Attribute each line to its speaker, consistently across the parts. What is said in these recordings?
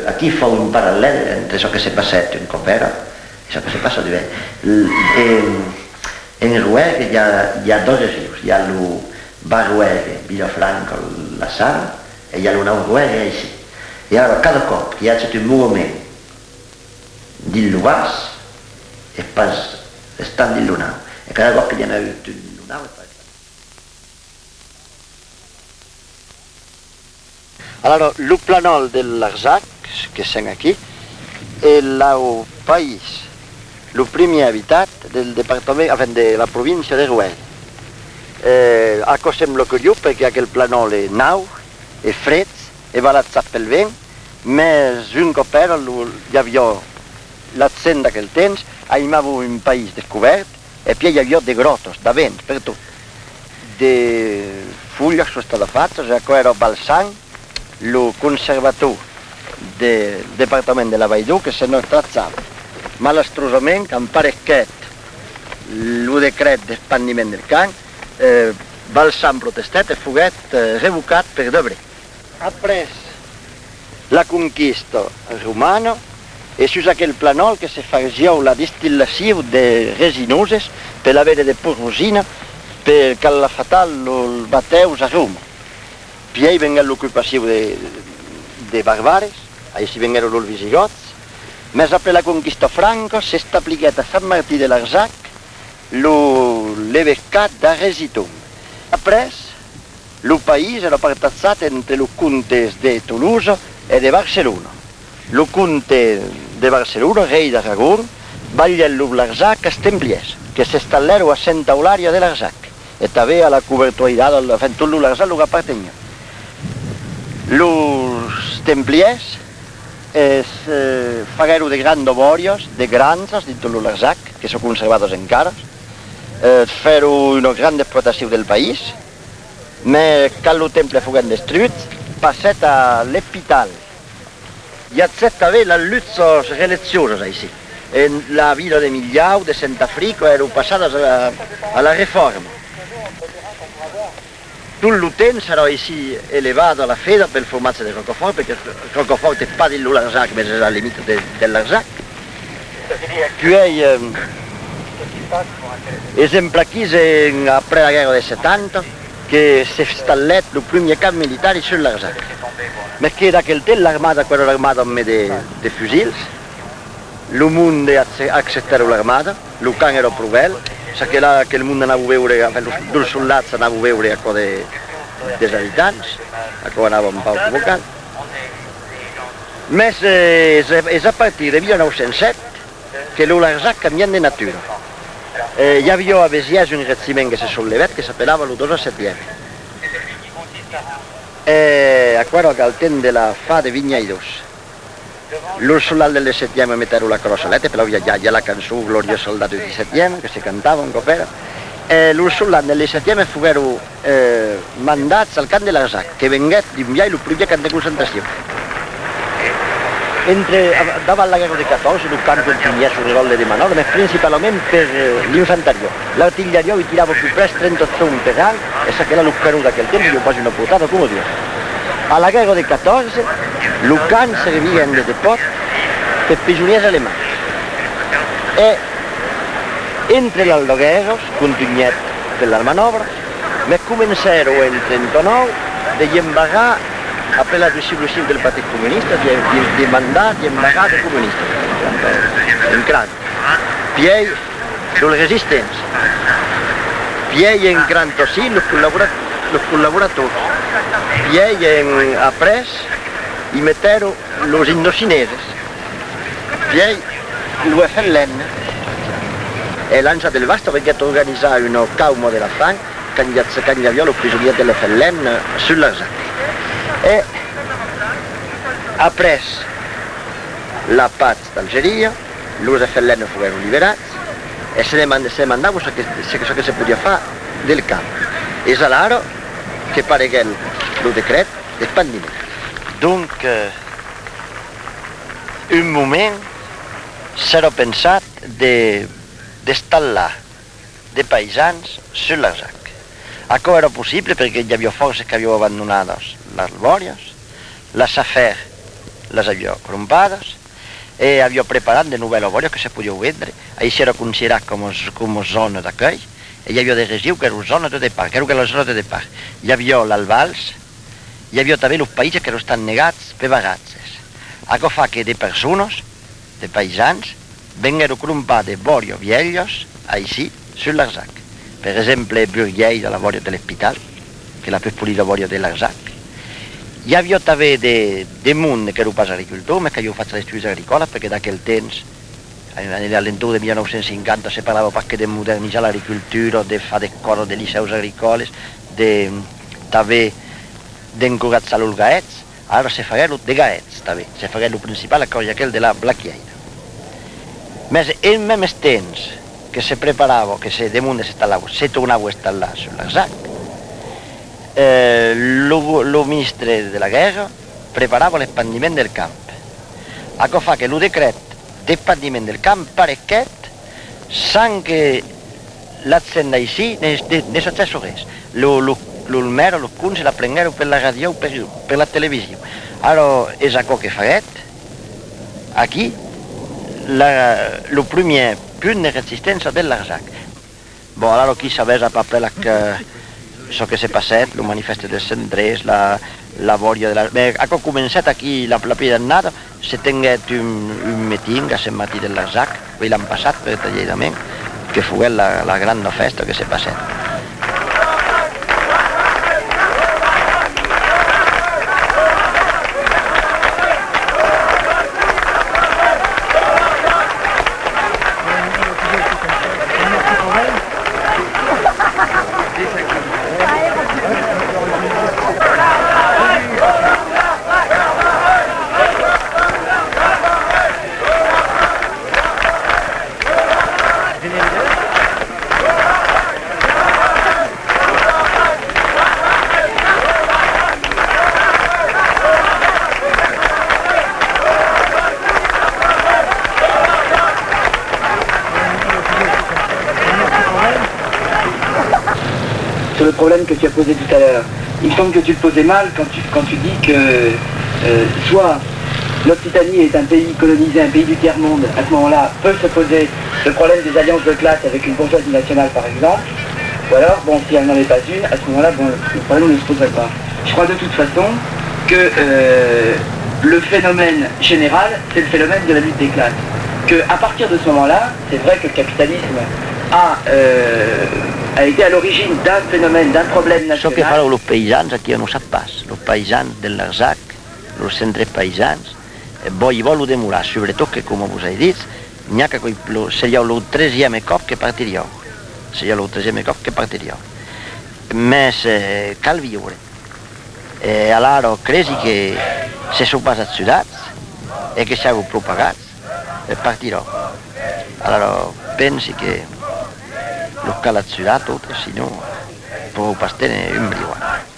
Speaker 1: aquí fa un paral·lel entre això que s'ha passat en Copera i això que s'ha passat en Ruega hi ha dos rius, hi ha el Bar Ruega, Vilafranca, la Sala, i hi ha el Nou Ruega així. I ara cada cop que hi ha un moviment dins el Bas és pas estan dins l'Unau, i cada cop que hi ha hagut un Unau és pas.
Speaker 2: Alors, el planol de l'Arzac, que són aquí, és el país, el primer habitat del departament, de la província de Ruel. Això sembla curiós perquè aquell planol és nou, és fred, és balatzat pel vent, més un cop era hi havia l'accent d'aquell temps, hi havia un país descobert, i puis hi havia de grotos, de vents, per tot, de fulles sostalafats, això era balsam, el conservator del departament de la Vall que se no tractava malastrosament que emparesquet el decret d'expandiment del camp, balsam protestat i foguet revocat per debre. Après la conquista romana, és just aquell planol que se faria la distil·lació de resinoses per l'haver de porrosina per calafatar els bateus a Roma. Puis ahí vengué l'ocupació de barbares, així vengueren els visigots. Més après la conquista franca s'establiquet a Sant Martí de l'Arzac l'evescat d'Arresitum. Après, el país era partatzat entre els comtes de Toulouse i de Barcelona. El comte de Barcelona, rei d'Aragó, va llevar l'Arzac als templiers, que s'instal·laren a Santa Eulària de l'Arzac, i també a la cobertura de tot l'Arzac que appartenia. Els templiers fagueren de grans vòries, de granges dins de l'Arzac, que són conservades encara, feren una gran explotació del país, però quan el temple fogueren destruït, passat a l'hospital. Hi ha també les lluites religioses així. En la vila de Millau, de Santafrico, eren passades a la reforma. Tot el temps era així elevat a la feda pel formatge de Rocafort, perquè Rocafort és pas dins l'Arzac, però és a la limita de l'Arzac. Puis, exemple aquí, après la guerra de 70, que s'instal·lèt el primer camp militar sur l'Arzac. Però que d'aquell temps l'armada, quan era l'armada de fusils, el món acceptava l'armada, el camp era prou que el món anava a veure, els soldats anava a veure dels habitants, que anàvem pau convocant. Més és a partir de 1907 que l'Arzac canviant de natura. Hi havia a Besiès un regiment que se sollevat que s'apel·lava el 2 de setembre. Acuerdo que al temps de la fa de Vinyaidos, los soldados del 17 metieron la crosoleta, però ja la cançó Glòria Soldat del 17, que se cantava en Copera. Los soldados del 17 fueron mandats al camp de l'Arzac, que vengués d'enviar el primer camp de concentració. Davant la guerra de 14, el camp continuia su revolta de manobra, però principalment per l'infanteria. L'artilleria hi tirava per pres 38 per any, és que era el canó d'aquell temps, i ho posa una putada, com ho dius. A la guerra de 14, el camp servien de depot per prisioners alemanys. I entre les guerres, continuat per les manobres, me començaron en 39 de embargar après la dissolució del Partit Comunista, de mandat i embargar de comunistes, en cran. Puis, les resistents. Puis, en gran tosí, los col·laboradors. Puis, après, hi metieron los indocineses. Puis, l'UFLN. L'any del Basta va organitzar una cauma de la fang quan hi havia els prisoners de l'UFLN sur l'Arzac. I après la paz d'Algeria, els FLN fueron liberats i se demandava això que se podia fer del camp. És alhora que aparegué el decret d'expandiment. Donc, un moment s'era pensat d'instal·lar de paisans sur l'Arzac. Això era possible perquè hi havia forces que havien abandonat les Bòries, la Safer les havia crompades, i havia preparat de novel avorio que se podia vendre. Això era considerat com a zona d'aquell. Hi havia de resiu que era una zona de depart, que era la zona de depart. Hi havia l'Albals, hi havia també els països que estan negats per vacances. Això fa que de persones, de paisans, vengueren crompar de borio viejos, així, sur l'Arsac. Per exemple, Burguell de la boria de l'Hospital, que la per polir la boria de l'Arsac. Hi havia també de munt que era pas agricultor, més que jo faig estudis agrícoles, perquè d'aquell temps, a l'entorn de 1950, se parlava pas que de modernitzar l'agricultura, de fer des coses de liceus agrícoles, també d'encoratjar els gaets. Ara se farà de gaets, també. Se farà el principal, aquell de la blaquieira. Més en més temps que se preparava, que se damunt de s'instal·lava, se tornava a instal·lar sur l'Arsac, el ministre de la guerra preparava l'expandiment del camp. Això fa que el decret d'expandiment del camp parequet sans que l'accent d'així ne successo res. El mer, els cons se la prengueren per la ràdio o per la televisió. Ara és això que faret aquí el primer punt de resistència de l'Arsac. Bon, ara aquí sabés a paper això que s'ha passat, el manifest dels cendrers, la boria de la... Ha començat aquí la primera nada, se tinguet un meeting a Sant Martí de l'Arsac, l'any passat, per talledament, que fos la gran festa que s'ha passat.
Speaker 3: Sur le problème que tu as posé tout à l'heure, il me semble que tu le posais mal quand tu dis que soit l'Occitanie est un pays colonisé, un pays du tiers-monde, à ce moment-là peut se poser le problème des alliances de classe avec une bourgeoisie nationale par exemple, ou alors, bon, si elle n'en est pas une, à ce moment-là, bon, le problème ne se poserait pas. Je crois de toute façon que le phénomène général, c'est le phénomène de la lutte des classes. Qu'à partir de ce moment-là, c'est vrai que le capitalisme a été à l'origine d'un phénomène, d'un problème
Speaker 2: Això
Speaker 3: national.
Speaker 2: que fareu els paisans aquí no sap pas. Els paisans de l'Arsac, els centres paisans, bo i vol ho demorar, sobretot que, com vos he dit, seria el 13è cop que partiríeu. Seria el 13è cop que partiríeu. Més cal viure. Allora, credi que se sou pas ciutats e che siamo propagati e partirò. Allora, pensi che lo cal ciudad tutto, se no, può pastene un briuano.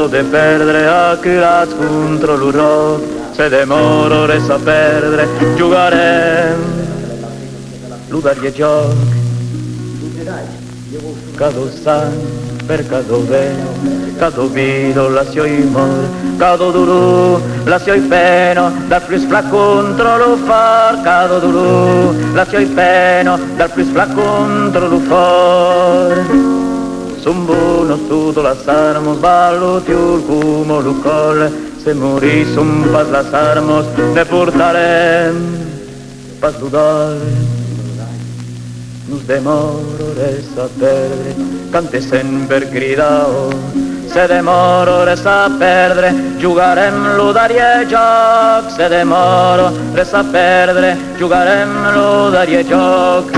Speaker 4: demoro de perdre acurats contra l'horror. Se demoro res a perdre, jugarem lo darrier joc. Cada sang per cada veno, cada vido la sua imor, cada duro la sua peno, dal plus flac contro lo far, cada duro la sua peno, dal plus flac contro lo far. Son buonos todas las armas, ballotiul como lo col, se morís son pas las armas, ne portarem pas ludar. Nos demorores a perdre, cante sempre cridao. Se demorores a perdre, jugarem lo darrier joc. Se demorores a perdre, jugarem lo darrier joc.